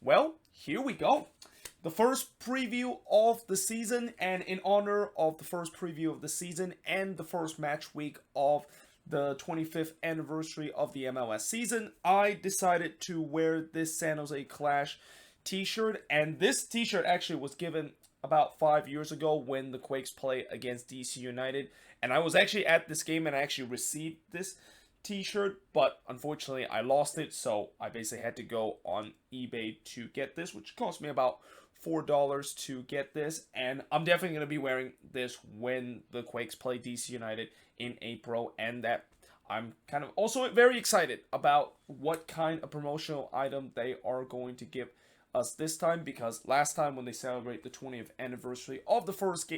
Well, here we go. The first preview of the season, and in honor of the first preview of the season and the first match week of the 25th anniversary of the MLS season, I decided to wear this San Jose Clash t-shirt. And this t-shirt actually was given about 5 years ago when the Quakes played against DC United. And I was actually at this game and I actually received this t-shirt, but unfortunately I lost it, so I basically had to go on eBay to get this, which cost me about $4 to get this. And I'm definitely going to be wearing this when the Quakes play DC United in April, and that I'm kind of also very excited about what kind of promotional item they are going to give us this time, because last time when they celebrate the 20th anniversary of the first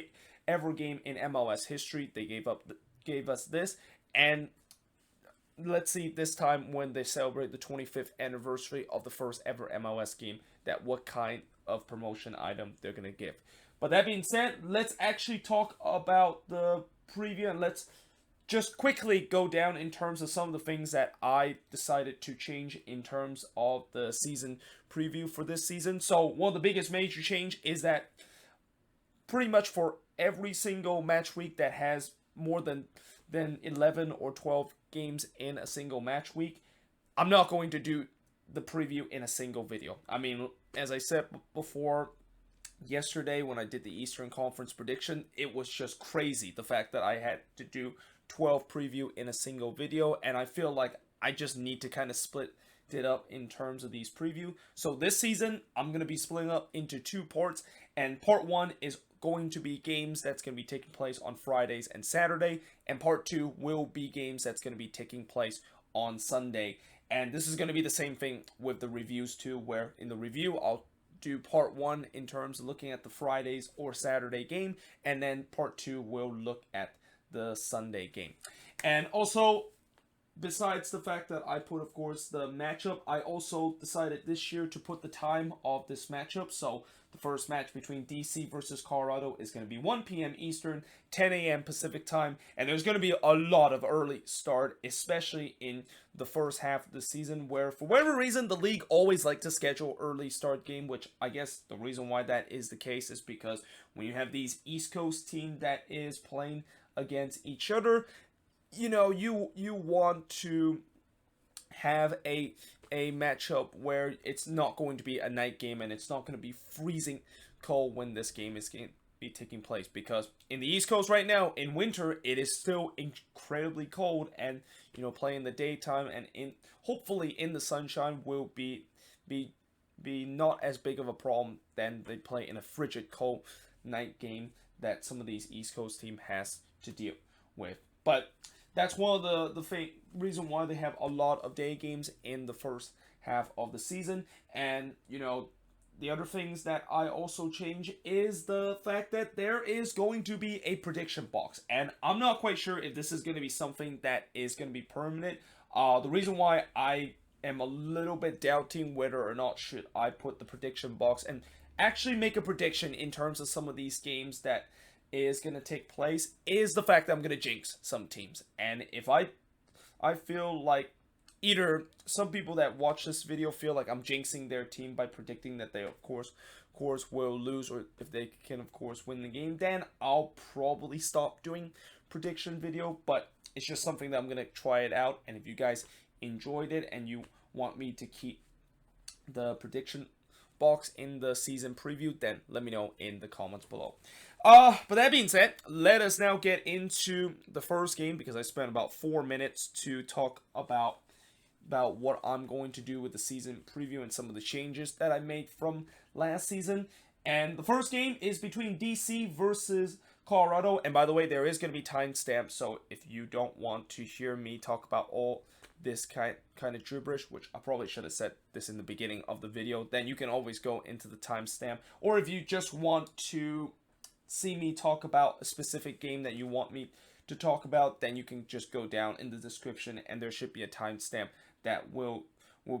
ever game in MLS history, they gave us this. And let's see this time when they celebrate the 25th anniversary of the first ever MLS game, that what kind of promotion item they're going to give. But that being said, let's actually talk about the preview, and let's just quickly go down in terms of some of the things that I decided to change in terms of the season preview for this season. So one of the biggest major change is that pretty much for every single match week that has more than 11 or 12 games in a single match week, I'm not going to do the preview in a single video. I mean, as I said before, yesterday when I did the Eastern Conference prediction, it was just crazy the fact that I had to do 12 preview in a single video, and I feel like I just need to kind of split it up in terms of these preview. So this season, I'm going to be splitting up into two parts, and part one is going to be games that's going to be taking place on Fridays and Saturday, and part two will be games that's going to be taking place on Sunday. And this is going to be the same thing with the reviews too, where in the review I'll do part one in terms of looking at the Fridays or Saturday game, and then part two will look at the Sunday game. And also, besides the fact that I put, of course, the matchup, I also decided this year to put the time of this matchup. So the first match between DC versus Colorado is going to be 1 p.m. Eastern, 10 a.m. Pacific time, and there's going to be a lot of early start, especially in the first half of the season, where for whatever reason the league always like to schedule early start game, which I guess the reason why that is the case is because when you have these East Coast team that is playing against each other, you know, you want to have a matchup where it's not going to be a night game and it's not going to be freezing cold when this game is going to be taking place, because in the East Coast right now in winter it is still incredibly cold, and you know, playing the daytime and in hopefully in the sunshine will be not as big of a problem than they play in a frigid cold night game that some of these East Coast team has to deal with. But that's one of the reason why they have a lot of day games in the first half of the season. And you know, the other things that I also change is the fact that there is going to be a prediction box, and I'm not quite sure if this is going to be something that is going to be permanent. The reason why I am a little bit doubting whether or not should I put the prediction box and actually make a prediction in terms of some of these games that is going to take place is the fact that I'm going to jinx some teams. And if I feel like either some people that watch this video feel like I'm jinxing their team by predicting that they of course will lose, or if they can of course win the game, then I'll probably stop doing prediction video. But it's just something that I'm going to try it out, and if you guys enjoyed it and you want me to keep the prediction box in the season preview, then let me know in the comments below. But that being said, let us now get into the first game, because I spent about 4 minutes to talk about what I'm going to do with the season preview and some of the changes that I made from last season. And the first game is between DC versus Colorado. And by the way, there is going to be timestamps, so if you don't want to hear me talk about all this kind of gibberish, which I probably should have said this in the beginning of the video, then you can always go into the timestamp. Or if you just want to see me talk about a specific game that you want me to talk about, then you can just go down in the description and there should be a timestamp that will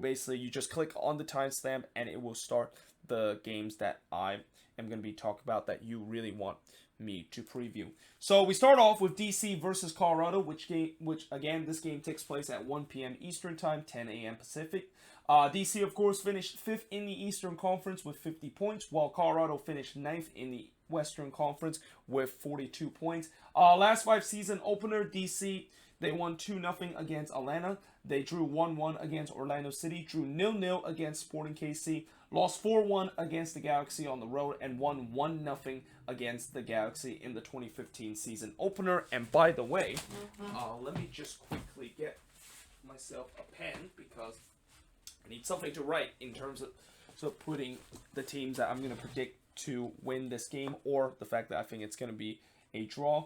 basically, you just click on the timestamp and it will start the games that I am going to be talking about that you really want me to preview. So we start off with DC versus Colorado, which again, this game takes place at 1 p.m. Eastern Time, 10 a.m. Pacific. DC, of course, finished 5th in the Eastern Conference with 50 points, while Colorado finished 9th in the Western Conference with 42 points. Last 5 season opener, DC, they won 2-0 against Atlanta. They drew 1-1 against Orlando City, drew 0-0 against Sporting KC, lost 4-1 against the Galaxy on the road, and won 1-0 against the Galaxy in the 2015 season opener. And by the way, let me just quickly get myself a pen because I need something to write in terms of putting the teams that I'm going to predict to win this game, or the fact that I think it's going to be a draw.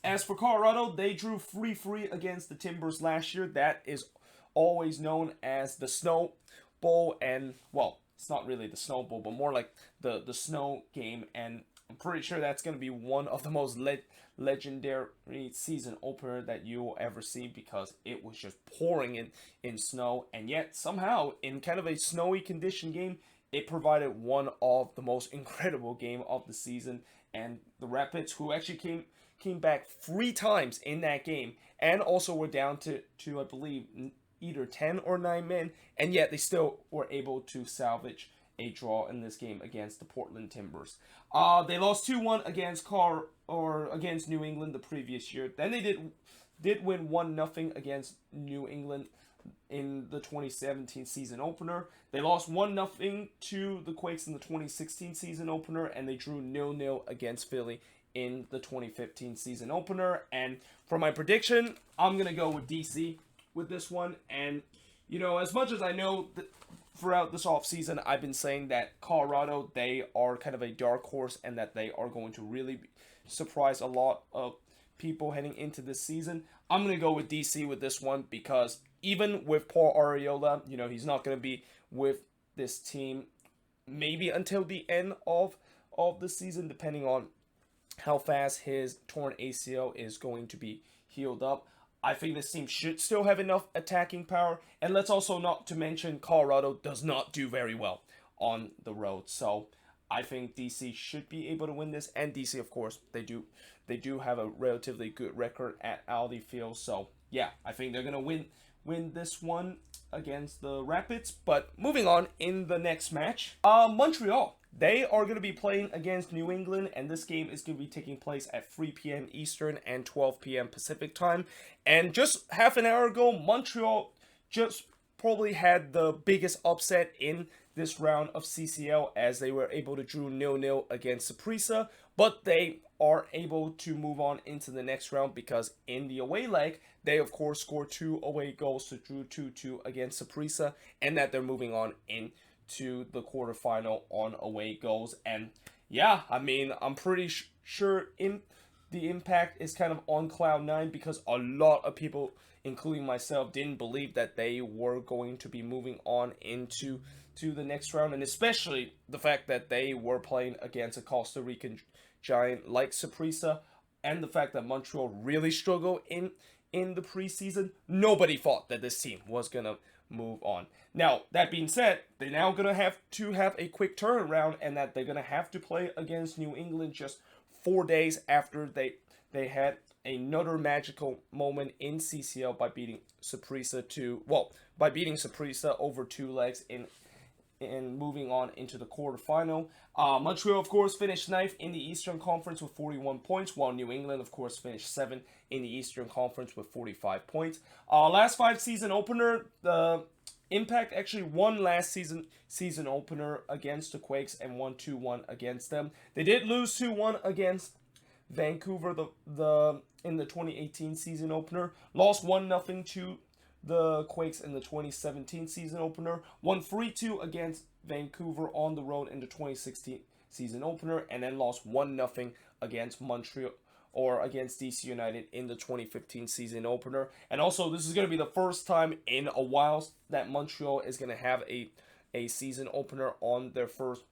As for Colorado, they drew 3-3 against the Timbers last year. That is always known as the Snow Bowl, and, well, it's not really the Snow Bowl, but more like the Snow Game, and I'm pretty sure that's going to be one of the most legendary season opener that you will ever see, because it was just pouring in snow, and yet somehow, in kind of a snowy condition game, it provided one of the most incredible game of the season. And the Rapids, who actually came back 3 times in that game, and also were down to I believe, either 10 or 9 men, and yet they still were able to salvage a draw in this game against the Portland Timbers. They lost 2-1 against New England the previous year. Then they did win 1-0 against New England in the 2017 season opener. They lost 1-0 to the Quakes in the 2016 season opener, and they drew 0-0 against Philly in the 2015 season opener. And for my prediction, I'm going to go with DC with this one. And, you know, as much as I know that throughout this offseason, I've been saying that Colorado, they are kind of a dark horse, and that they are going to really surprise a lot of people heading into this season. I'm going to go with DC with this one, because even with Paul Arriola, you know, he's not going to be with this team maybe until the end of the season, depending on how fast his torn ACL is going to be healed up. I think this team should still have enough attacking power. And let's also not to mention, Colorado does not do very well on the road. So I think DC should be able to win this. And DC, of course, they do have a relatively good record at Aldi Field. So yeah, I think they're going to win this one against the Rapids. But moving on in the next match, Montreal. They are going to be playing against New England, and this game is going to be taking place at 3 p.m. Eastern and 12 p.m. Pacific time. And just half an hour ago, Montreal just probably had the biggest upset in this round of CCL, as they were able to draw 0-0 against Saprissa, but they are able to move on into the next round, because in the away leg, they of course scored 2 away goals to drew 2-2 against Saprissa, and that they're moving on into the quarterfinal on away goals. And yeah, I mean, I'm pretty sure the Impact is kind of on cloud 9, because a lot of people, including myself, didn't believe that they were going to be moving on into the next round, and especially the fact that they were playing against a Costa Rican giant like Saprissa, and the fact that Montreal really struggled in the preseason. Nobody thought that this team was gonna move on. Now, that being said, they're now gonna have to have a quick turnaround, and that they're gonna have to play against New England just 4 days after they had another magical moment in CCL by beating Saprissa over 2 legs and moving on into the quarterfinal. Montreal, of course, finished 9th in the Eastern Conference with 41 points, while New England, of course, finished 7th in the Eastern Conference with 45 points. Last 5 season opener, the Impact actually won last season opener against the Quakes and won 2-1 against them. They did lose 2-1 against Vancouver in the 2018 season opener. Lost 1-0 to the Quakes in the 2017 season opener. Won 3-2 against Vancouver on the road in the 2016 season opener, and then lost 1-0 against Montreal or against DC United in the 2015 season opener. And also, this is going to be the first time in a while that Montreal is going to have a season opener on their first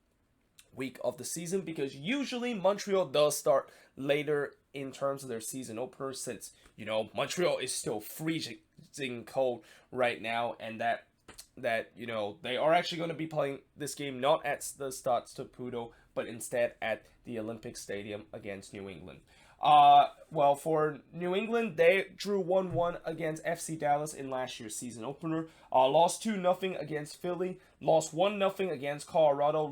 week of the season, because usually Montreal does start later in terms of their season opener, since, you know, Montreal is still freezing cold right now, and that you know, they are actually going to be playing this game not at the Stade Saputo, but instead at the Olympic Stadium against New England. Well, for New England, they drew 1-1 against FC Dallas in last year's season opener. Lost 2-0 against Philly. Lost 1-0 against Colorado.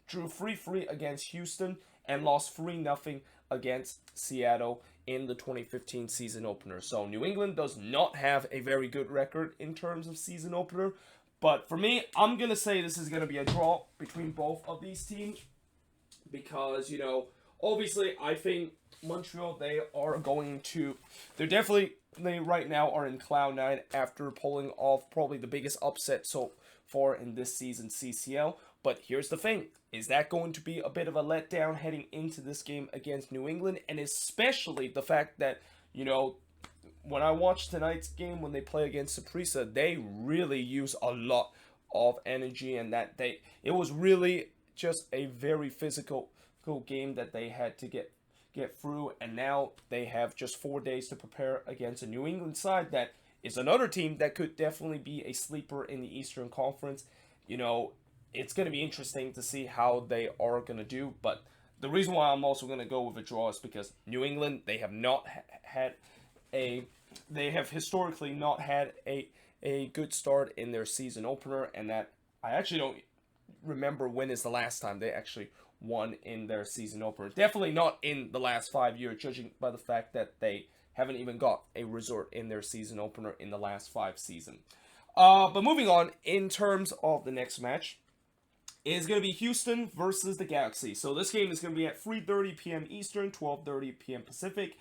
Drew 3-3 against Houston. And lost 3-0 against Seattle in the 2015 season opener. So New England does not have a very good record in terms of season opener. But for me, I'm going to say this is going to be a draw between both of these teams. Because, obviously, I think Montreal, they're definitely, they right now are in cloud nine after pulling off probably the biggest upset so far in this season's CCL. But here's the thing, is that going to be a bit of a letdown heading into this game against New England? And especially the fact that, when I watched tonight's game, when they play against Saprissa, they really use a lot of energy, and it was really just a very physical game that they had to get through, and now they have just 4 days to prepare against a New England side that is another team that could definitely be a sleeper in the Eastern Conference. It's going to be interesting to see how they are going to do, but the reason why I'm also going to go with a draw is because New England, they have historically not had a good start in their season opener, and that I actually don't remember when is the last time they actually won in their season opener. Definitely not in the last 5 years, judging by the fact that they haven't even got a result in their season opener in the last 5 seasons. But moving on, in terms of the next match, is going to be Houston versus the Galaxy. So this game is going to be at 3:30 p.m. Eastern, 12:30 p.m. Pacific.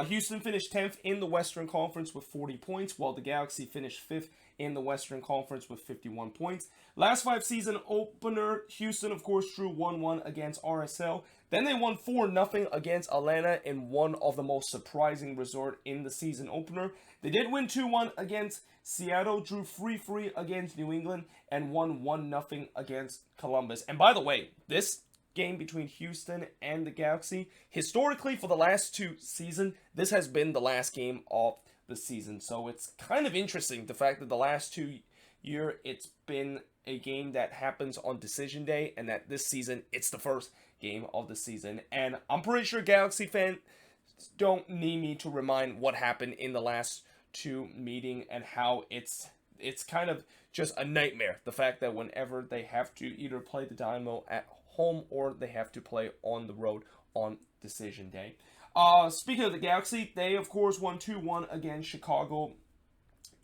Houston finished 10th in the Western Conference with 40 points, while the Galaxy finished 5th in the Western Conference with 51 points. Last 5 season opener, Houston, of course, drew 1-1 against RSL. Then they won 4-0 against Atlanta in one of the most surprising results in the season opener. They did win 2-1 against Seattle, drew 3-3 against New England, and won 1-0 against Columbus. And by the way, this game between Houston and the Galaxy, historically for the last 2 seasons, this has been the last game of the season. So it's kind of interesting, the fact that the last 2 years, it's been a game that happens on decision day, and that this season, it's the first game of the season. And I'm pretty sure Galaxy fans don't need me to remind what happened in the last 2 meetings and how it's kind of just a nightmare. The fact that whenever they have to either play the Dynamo at home or they have to play on the road on decision day. Speaking of the Galaxy, they of course won 2-1 against Chicago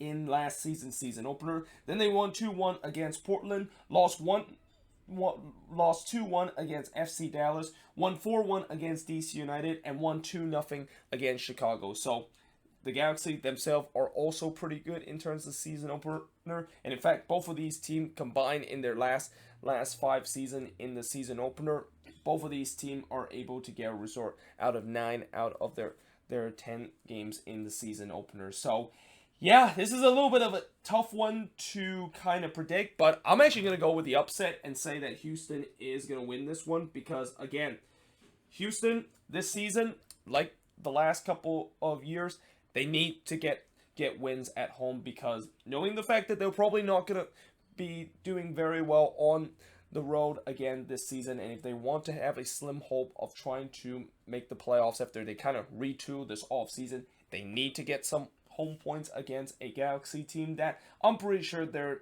in last season's season opener. Then they won 2-1 against Portland, lost 2-1 against FC Dallas, won 4-1 against DC United, and won 2-0 against Chicago. So the Galaxy themselves are also pretty good in terms of season opener, and in fact, both of these teams combined in their last 5 seasons in the season opener, both of these teams are able to get a result out of 9 out of their 10 games in the season opener. So yeah, this is a little bit of a tough one to kind of predict, but I'm actually going to go with the upset and say that Houston is going to win this one because, again, Houston this season, like the last couple of years, they need to get wins at home because knowing the fact that they're probably not going to be doing very well on the road again this season, and if they want to have a slim hope of trying to make the playoffs after they kind of retool this offseason, they need to get some home points against a Galaxy team that I'm pretty sure they're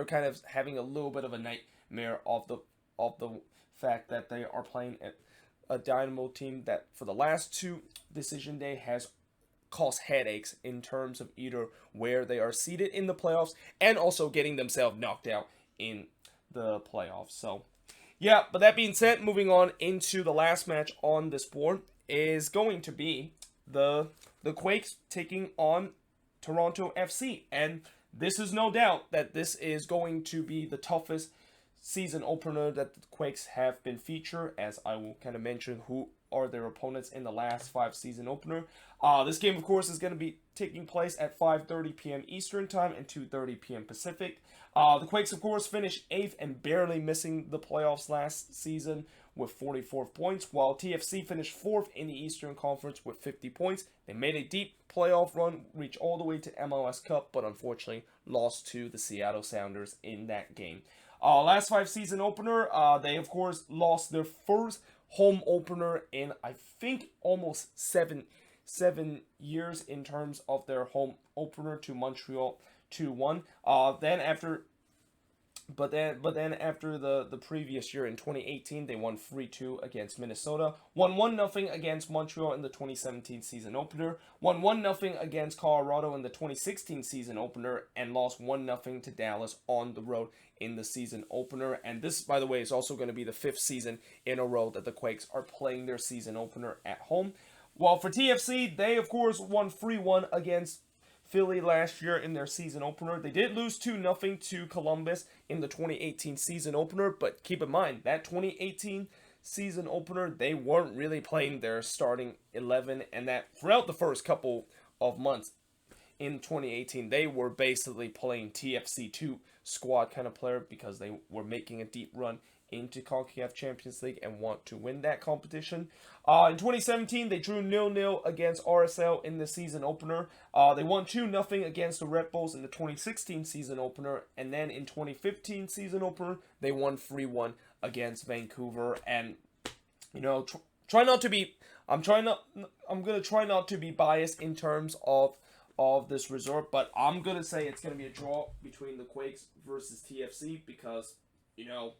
kind of having a little bit of a nightmare of the fact that they are playing a Dynamo team that for the last 2 decision day has caused headaches in terms of either where they are seated in the playoffs and also getting themselves knocked out in the playoffs. So yeah, but that being said, moving on into the last match on this board is going to be the Quakes taking on Toronto FC, and this is no doubt that this is going to be the toughest season opener that the Quakes have been featured, as I will kind of mention who are their opponents in the last 5 season opener. This game, of course, is going to be taking place at 5:30 p.m. Eastern Time and 2:30 p.m. Pacific. The Quakes, of course, finished 8th and barely missing the playoffs last season with 44 points, while TFC finished 4th in the Eastern Conference with 50 points. They made a deep playoff run, reached all the way to MLS Cup, but unfortunately lost to the Seattle Sounders in that game. Last 5 season opener, they, of course, lost their first home opener in, I think, almost seven years in terms of their home opener to Montreal 2-1. But then after the previous year in 2018, they won 3-2 against Minnesota, won 1-0 against Montreal in the 2017 season opener, won 1-0 against Colorado in the 2016 season opener, and lost 1-0 to Dallas on the road in the season opener. And this, by the way, is also going to be the 5th season in a row that the Quakes are playing their season opener at home. Well, for TFC, they of course won 3-1 against Philly last year in their season opener. They did lose 2-0 to Columbus in the 2018 season opener, but keep in mind, that 2018 season opener, they weren't really playing their starting 11, and that throughout the first couple of months in 2018, they were basically playing TFC2 squad kind of player because they were making a deep run into CONCACAF Champions League and want to win that competition. In 2017, they drew 0-0 against RSL in the season opener. They won 2-0 against the Red Bulls in the 2016 season opener, and then in 2015 season opener, they won 3-1 against Vancouver. And you know, try not to be. I'm gonna try not to be biased in terms of this result, but I'm gonna say it's gonna be a draw between the Quakes versus TFC because, you know,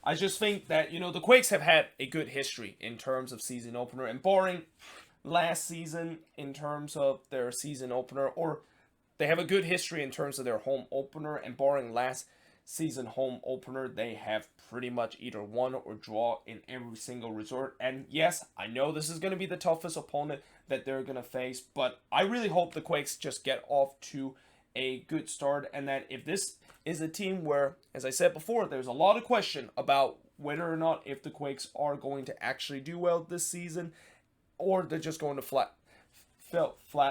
I just think that, you know, the Quakes have had a good history in terms of season opener, and barring last season in terms of their season opener, or they have a good history in terms of their home opener, and barring last season home opener, they have pretty much either won or draw in every single resort. And yes, I know this is going to be the toughest opponent that they're going to face, but I really hope the Quakes just get off to a good start, and that if this is a team where, as I said before, there's a lot of question about whether or not if the Quakes are going to actually do well this season, or they're just going to flat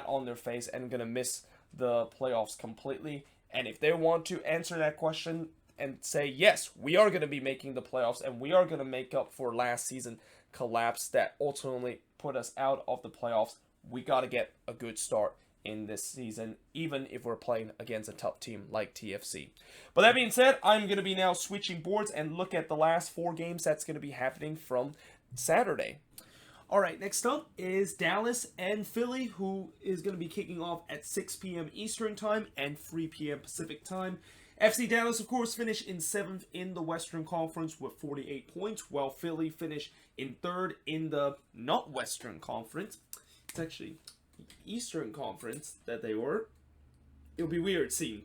on their face and going to miss the playoffs completely. And if they want to answer that question and say, yes, we are going to be making the playoffs and we are going to make up for last season collapse that ultimately put us out of the playoffs, we got to get a good start in this season, even if we're playing against a tough team like TFC. But that being said, I'm going to be now switching boards and look at the last 4 games that's going to be happening from Saturday. All right, next up is Dallas and Philly, who is going to be kicking off at 6 p.m. Eastern Time and 3 p.m. Pacific Time. FC Dallas, of course, finished in 7th in the Western Conference with 48 points, while Philly finished in 3rd in the not Western Conference. It's actually Eastern Conference that they were. It would be weird seeing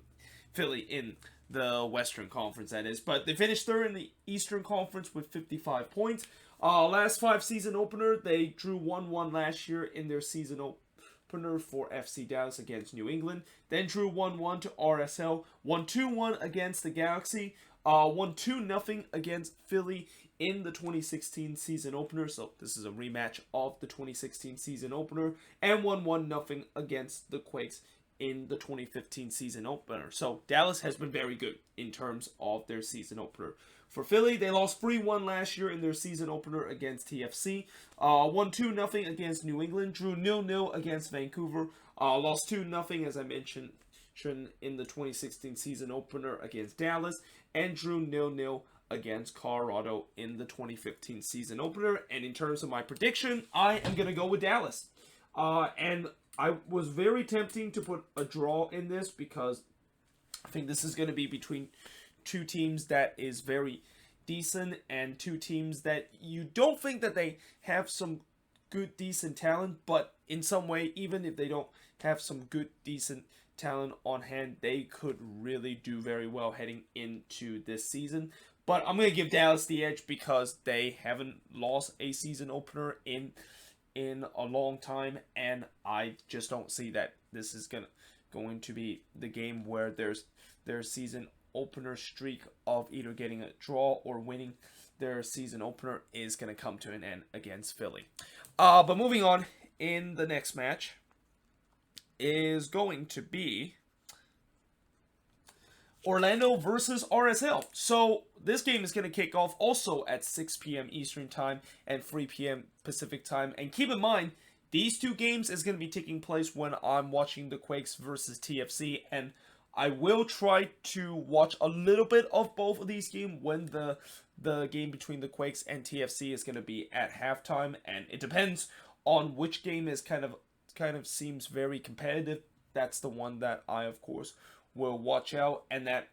Philly in the Western Conference, that is. But they finished 3rd in the Eastern Conference with 55 points. Last 5 season opener, they drew 1-1 last year in their season opener for FC Dallas against New England. Then drew 1-1 to RSL. Won 2-1 against the Galaxy. Won 2-0 against Philly in the 2016 season opener. So this is a rematch of the 2016 season opener. And won 1-0 against the Quakes in the 2015 season opener. So Dallas has been very good in terms of their season opener. For Philly, they lost 3-1 last year in their season opener against TFC. Won 2-0 against New England. Drew 0-0 against Vancouver. Lost 2-0, as I mentioned, in the 2016 season opener against Dallas. And drew 0-0 against Colorado in the 2015 season opener. And in terms of my prediction, I am going to go with Dallas. And I was very tempting to put a draw in this because I think this is going to be between 2 teams that is very decent and 2 teams that you don't think that they have some good, decent talent, but in some way, even if they don't have some good, decent talent on hand, they could really do very well heading into this season. But I'm going to give Dallas the edge because they haven't lost a season opener in a long time, and I just don't see that this is going to be the game where their season opener streak of either getting a draw or winning their season opener is going to come to an end against Philly. But moving on, in the next match is going to be Orlando versus RSL. So this game is going to kick off also at 6 p.m. Eastern Time and 3 p.m. Pacific Time. And keep in mind, these 2 games is going to be taking place when I'm watching the Quakes versus TFC, and I will try to watch a little bit of both of these games when the game between the Quakes and TFC is going to be at halftime, and it depends on which game is kind of seems very competitive. That's the one that I, of course, will watch out, and that,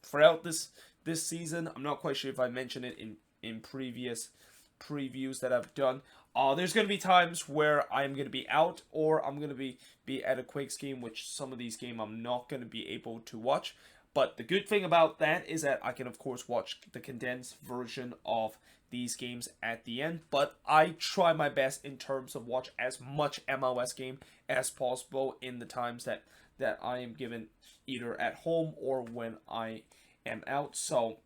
throughout this season, I'm not quite sure if I mentioned it in previous previews that I've done. There's going to be times where I'm going to be out, or I'm going to be at a Quakes game, which some of these games I'm not going to be able to watch. But the good thing about that is that I can, of course, watch the condensed version of these games at the end. But I try my best in terms of watch as much MLS game as possible in the times that I am given, either at home or when I am out. So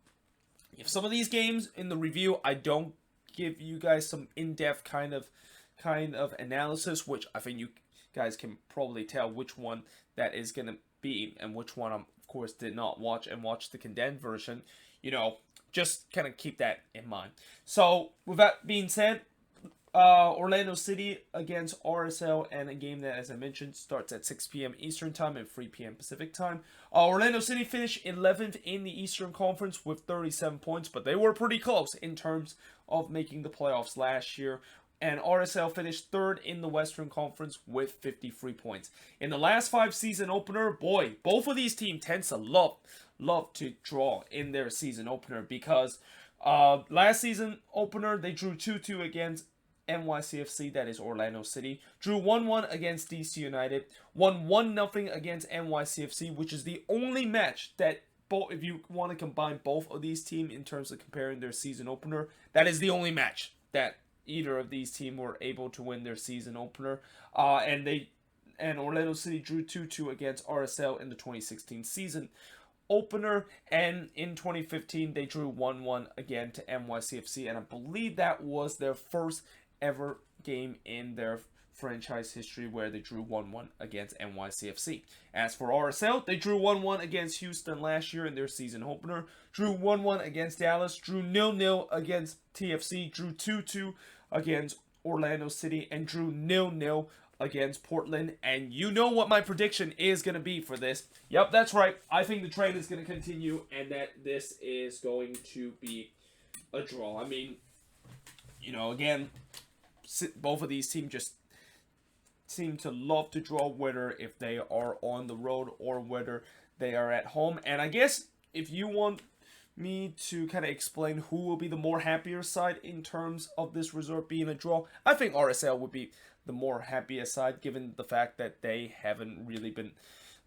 if some of these games in the review I don't give you guys some in-depth kind of analysis, which I think you guys can probably tell which one that is going to be and which one I'm, of course, did not watch and watch the condensed version, just kind of keep that in mind. So with that being said, Orlando City against RSL, and a game that, as I mentioned, starts at 6 p.m. Eastern Time and 3 p.m. Pacific Time. Orlando City finished 11th in the Eastern Conference with 37 points, but they were pretty close in terms of making the playoffs last year. And RSL finished 3rd in the Western Conference with 53 points. In the last 5 season opener, boy, both of these teams tend to love to draw in their season opener, because last season opener they drew 2-2 against NYCFC, that is Orlando City, drew 1-1 against DC United, won 1-0 against NYCFC, which is the only match that, if you want to combine both of these teams in terms of comparing their season opener, that is the only match that either of these teams were able to win their season opener. And Orlando City drew 2-2 against RSL in the 2016 season opener, and in 2015 they drew 1-1 again to NYCFC, and I believe that was their first ever game in their franchise history where they drew 1-1 against NYCFC. As for RSL, they drew 1-1 against Houston last year in their season opener, drew 1-1 against Dallas, drew 0-0 against TFC, drew 2-2 against Orlando City, and drew 0-0 against Portland. And you know what my prediction is going to be for this. Yep, that's right. I think the trend is going to continue, and that this is going to be a draw. I mean, again, both of these teams just seem to love to draw, whether if they are on the road or whether they are at home. And I guess if you want me to kind of explain who will be the more happier side in terms of this result being a draw, I think RSL would be the more happier side, given the fact that they haven't really been.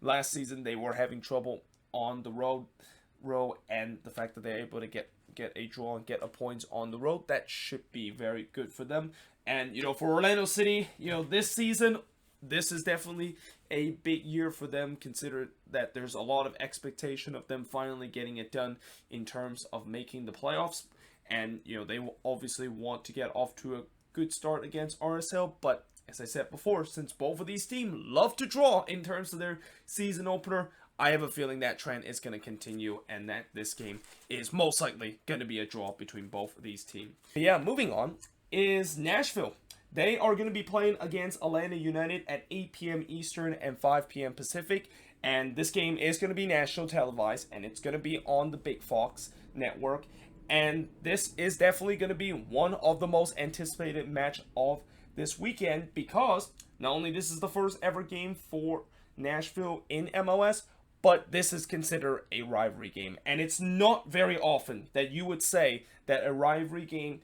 Last season they were having trouble on the road, and the fact that they're able to get a draw and get a points on the road, that should be very good for them. And for Orlando City, this season, this is definitely a big year for them, consider that there's a lot of expectation of them finally getting it done in terms of making the playoffs. And they obviously want to get off to a good start against RSL, but as I said before, since both of these teams love to draw in terms of their season opener, I have a feeling that trend is going to continue, and that this game is most likely going to be a draw between both of these teams. But yeah, moving on is Nashville. They are going to be playing against Atlanta United at 8 p.m. Eastern and 5 p.m. Pacific, and this game is going to be national televised, and it's going to be on the Big Fox network. And this is definitely going to be one of the most anticipated match of this weekend, because not only this is the first ever game for Nashville in MLS, but this is considered a rivalry game. And it's not very often that you would say that a rivalry game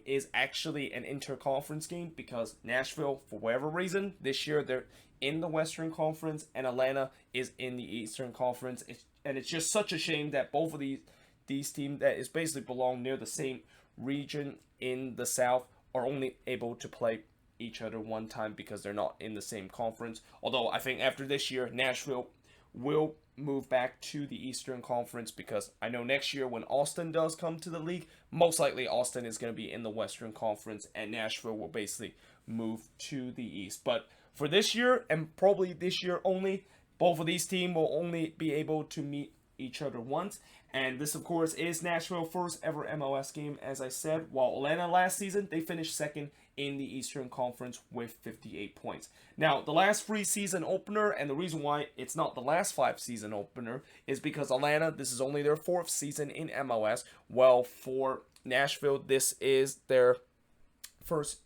is actually an interconference game, because Nashville, for whatever reason, this year they're in the Western Conference and Atlanta is in the Eastern Conference. And it's just such a shame that both of these teams that is basically belong near the same region in the South are only able to play each other one time because they're not in the same conference. Although I think after this year, Nashville will move back to the Eastern Conference, because I know next year when Austin does come to the league, most likely Austin is going to be in the Western Conference and Nashville will basically move to the East. But for this year, and probably this year only, both of these teams will only be able to meet each other once. And this, of course, is Nashville's first ever MLS game, as I said. While Atlanta last season, they finished second in the Eastern Conference with 58 points. Now, the last 3 season opener, and the reason why it's not the last 5 season opener, is because Atlanta, this is only their 4th season in MLS. Well, for Nashville, this is their first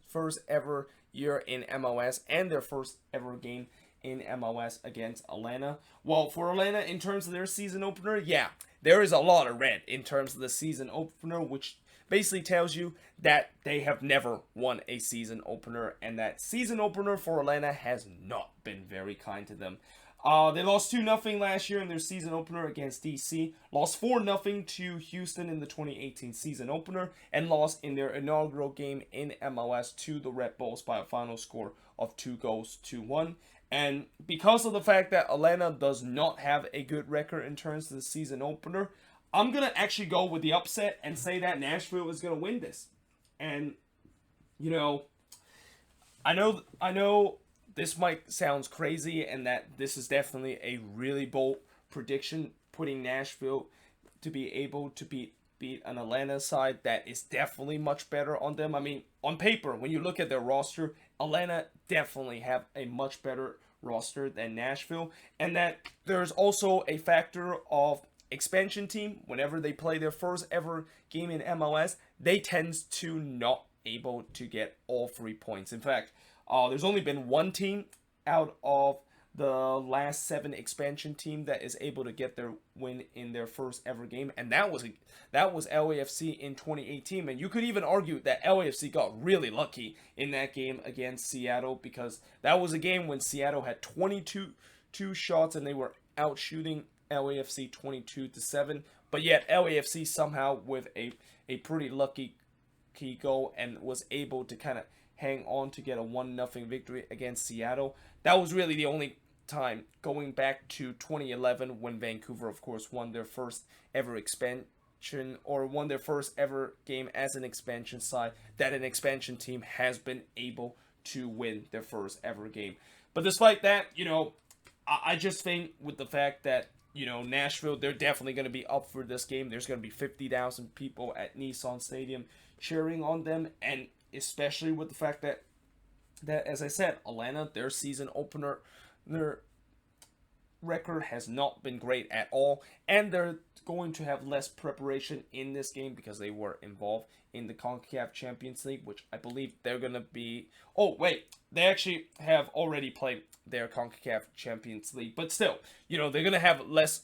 ever year in MLS and their first ever game in MLS against Atlanta. Well, for Atlanta, in terms of their season opener, yeah, there is a lot of red in terms of the season opener, which basically tells you that they have never won a season opener, and that season opener for Atlanta has not been very kind to them. They lost 2-0 last year in their season opener against DC, lost 4-0 to Houston in the 2018 season opener, and lost in their inaugural game in MLS to the Red Bulls by a final score of 2-1. And because of the fact that Atlanta does not have a good record in terms of the season opener, I'm going to actually go with the upset and say that Nashville is going to win this. And, you know, I know this might sound crazy and that this is definitely a really bold prediction, putting Nashville to be able to beat an Atlanta side that is definitely much better on them. I mean, on paper, when you look at their roster, Atlanta definitely have a much better roster than Nashville, and that there's also a factor of expansion team. Whenever they play their first ever game in MLS, they tend to not able to get all 3 points. In fact, there's only been one team out of the last 7 expansion team that is able to get their win in their first ever game, and that was LAFC in 2018. And you could even argue that LAFC got really lucky in that game against Seattle, because that was a game when Seattle had 22 shots and they were out shooting LAFC 22-7, but yet LAFC somehow with a pretty lucky key goal and was able to kind of hang on to get a 1-0 victory against Seattle. That was really the only time, going back to 2011 when Vancouver, of course, won their first ever expansion, or won their first ever game as an expansion side, that an expansion team has been able to win their first ever game. But despite that, you know, I just think with the fact that, you know, Nashville, they're definitely going to be up for this game. There's going to be 50,000 people at Nissan Stadium cheering on them, and especially with the fact that as I said, Atlanta, their season opener, their record has not been great at all, and they're going to have less preparation in this game because they were involved in the CONCACAF Champions League, which I believe they're going to be... Oh, wait, they actually have already played their CONCACAF Champions League, but still, you know, they're going to have less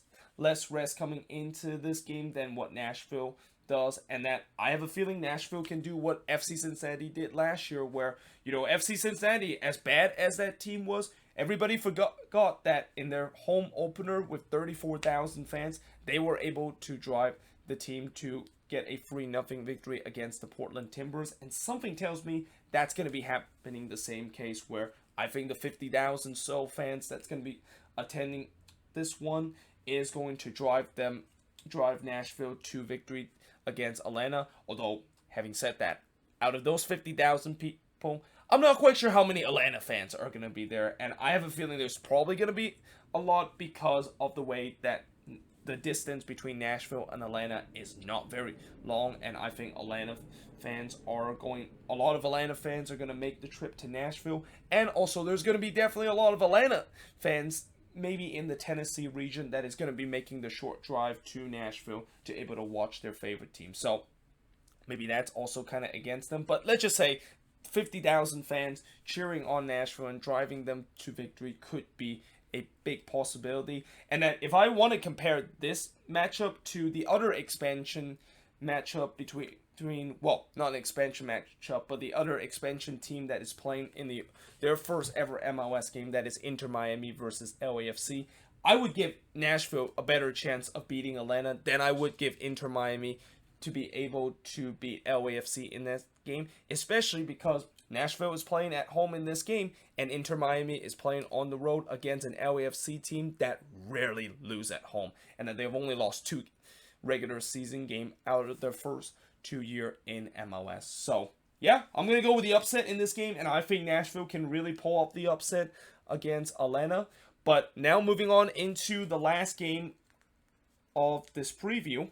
rest coming into this game than what Nashville does, and that I have a feeling Nashville can do what FC Cincinnati did last year, where, you know, FC Cincinnati, as bad as that team was, everybody forgot that in their home opener with 34,000 fans, they were able to drive the team to get a 3-0 victory against the Portland Timbers, and something tells me that's going to be happening the same case, where I think the 50,000 so fans that's going to be attending this one is going to drive Nashville to victory against Atlanta. Although, having said that, out of those 50,000 people, I'm not quite sure how many Atlanta fans are going to be there, and I have a feeling there's probably going to be a lot because of the way that the distance between Nashville and Atlanta is not very long, and I think a lot of Atlanta fans are going to make the trip to Nashville, and also there's going to be definitely a lot of Atlanta fans maybe in the Tennessee region that is going to be making the short drive to Nashville to able to watch their favorite team. So maybe that's also kind of against them, but let's just say 50,000 fans cheering on Nashville and driving them to victory could be a big possibility. And that if I want to compare this matchup to the other expansion matchup between well, not an expansion matchup, but the other expansion team that is playing in their first ever MLS game, that is Inter Miami versus LAFC, I would give Nashville a better chance of beating Atlanta than I would give Inter Miami to be able to beat LAFC in that game, especially because Nashville is playing at home in this game, and Inter Miami is playing on the road against an LAFC team that rarely lose at home, and that they've only lost 2 regular season game out of their first 2 year in MLS. So yeah, I'm gonna go with the upset in this game, and I think Nashville can really pull off the upset against Atlanta. But now moving on into the last game of this preview.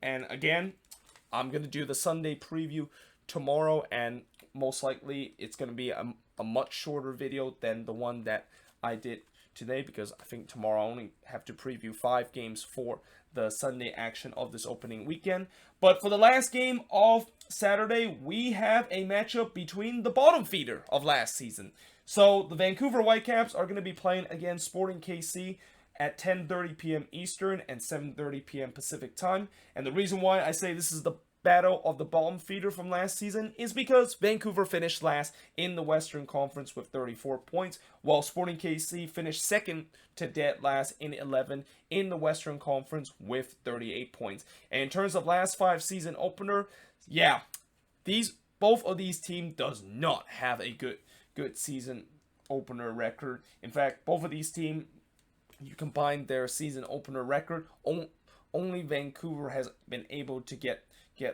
And again, I'm going to do the Sunday preview tomorrow, and most likely it's going to be a much shorter video than the one that I did today, because I think tomorrow I only have to preview 5 games for the Sunday action of this opening weekend. But for the last game of Saturday, we have a matchup between the bottom feeder of last season. So the Vancouver Whitecaps are going to be playing against Sporting KC at 10:30 p.m. Eastern and 7:30 p.m. Pacific time. And the reason why I say this is the battle of the bottom feeder from last season is because Vancouver finished last in the Western Conference with 34 points, while Sporting KC finished second to dead last in 11 in the Western Conference with 38 points. And in terms of last 5 season opener, yeah, both of these teams does not have a good season opener record. In fact, both of these teams, you combine their season opener record, only Vancouver has been able to get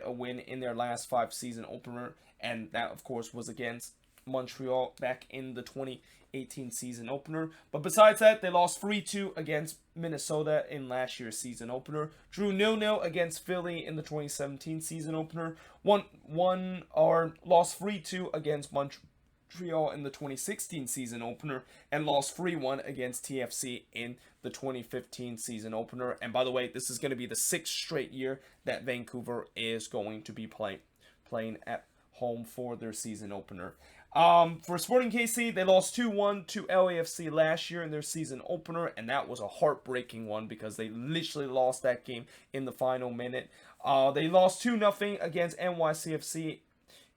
a win in their last 5 season opener, and that of course was against Montreal back in the 2018 season opener. But besides that, they lost 3-2 against Minnesota in last year's season opener, drew 0-0 against Philly in the 2017 season opener, lost 3-2 against Montreal in the 2016 season opener, and lost 3-1 against TFC in the 2015 season opener. And by the way, this is going to be the 6th straight year that Vancouver is going to be playing at home for their season opener. For Sporting KC, they lost 2-1 to LAFC last year in their season opener, and that was a heartbreaking one because they literally lost that game in the final minute. They lost 2-0 against NYCFC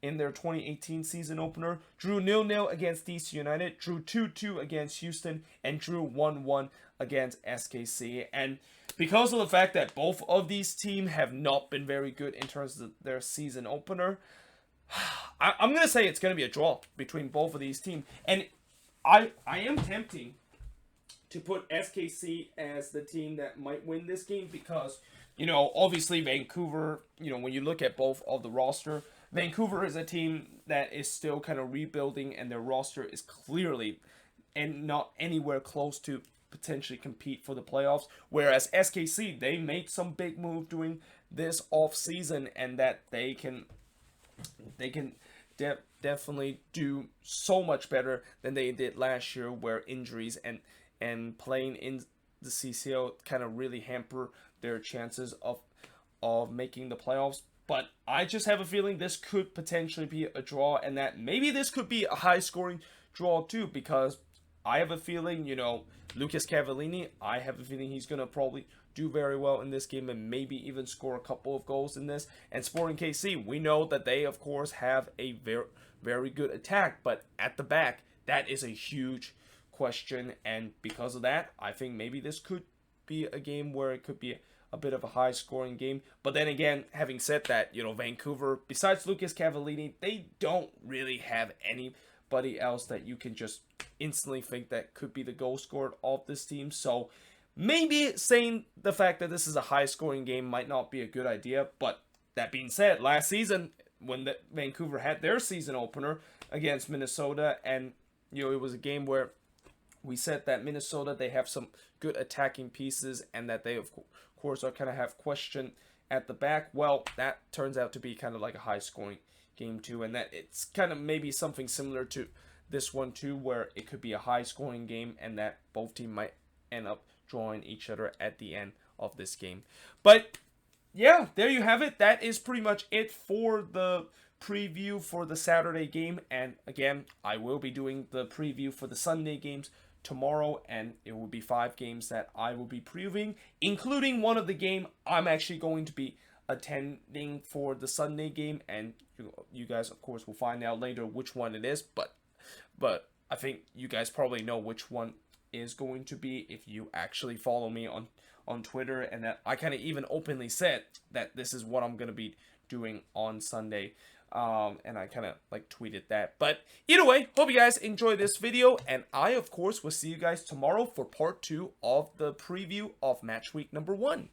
in their 2018 season opener, drew 0-0 against DC United, drew 2-2 against Houston, and drew 1-1 against SKC. And because of the fact that both of these teams have not been very good in terms of their season opener, I'm going to say it's going to be a draw between both of these teams. And I am tempting to put SKC as the team that might win this game because, you know, obviously Vancouver, you know, when you look at both of the roster, Vancouver is a team that is still kind of rebuilding, and their roster is clearly and not anywhere close to potentially compete for the playoffs. Whereas SKC, they made some big move during this off season, and that they can definitely do so much better than they did last year, where injuries and playing in the CCL kind of really hamper their chances of making the playoffs. But I just have a feeling this could potentially be a draw, and that maybe this could be a high-scoring draw too, because I have a feeling, you know, Lucas Cavallini, I have a feeling he's going to probably do very well in this game and maybe even score a couple of goals in this. And Sporting KC, we know that they, of course, have a very, very good attack, but at the back, that is a huge question, and because of that, I think maybe this could be a game where it could be a bit of a high-scoring game. But then again, having said that, you know, Vancouver, besides Lucas Cavallini, they don't really have anybody else that you can just instantly think that could be the goal scorer of this team. So maybe saying the fact that this is a high-scoring game might not be a good idea. But that being said, last season, when Vancouver had their season opener against Minnesota, and, you know, it was a game where we said that Minnesota, they have some good attacking pieces, and that they, of course, are kind of have question at the back. Well, that turns out to be kind of like a high-scoring game too, and that it's kind of maybe something similar to this one too, where it could be a high-scoring game, and that both teams might end up drawing each other at the end of this game. But yeah, there you have it. That is pretty much it for the preview for the Saturday game. And again, I will be doing the preview for the Sunday games tomorrow, and it will be 5 games that I will be previewing, including one of the game I'm actually going to be attending for the Sunday game, and you guys, of course, will find out later which one it is, but I think you guys probably know which one is going to be if you actually follow me on Twitter, and that I kind of even openly said that this is what I'm going to be doing on Sunday. And I kind of like tweeted that. But either way, hope you guys enjoy this video, and I, of course, will see you guys tomorrow for part 2 of the preview of match week number 1.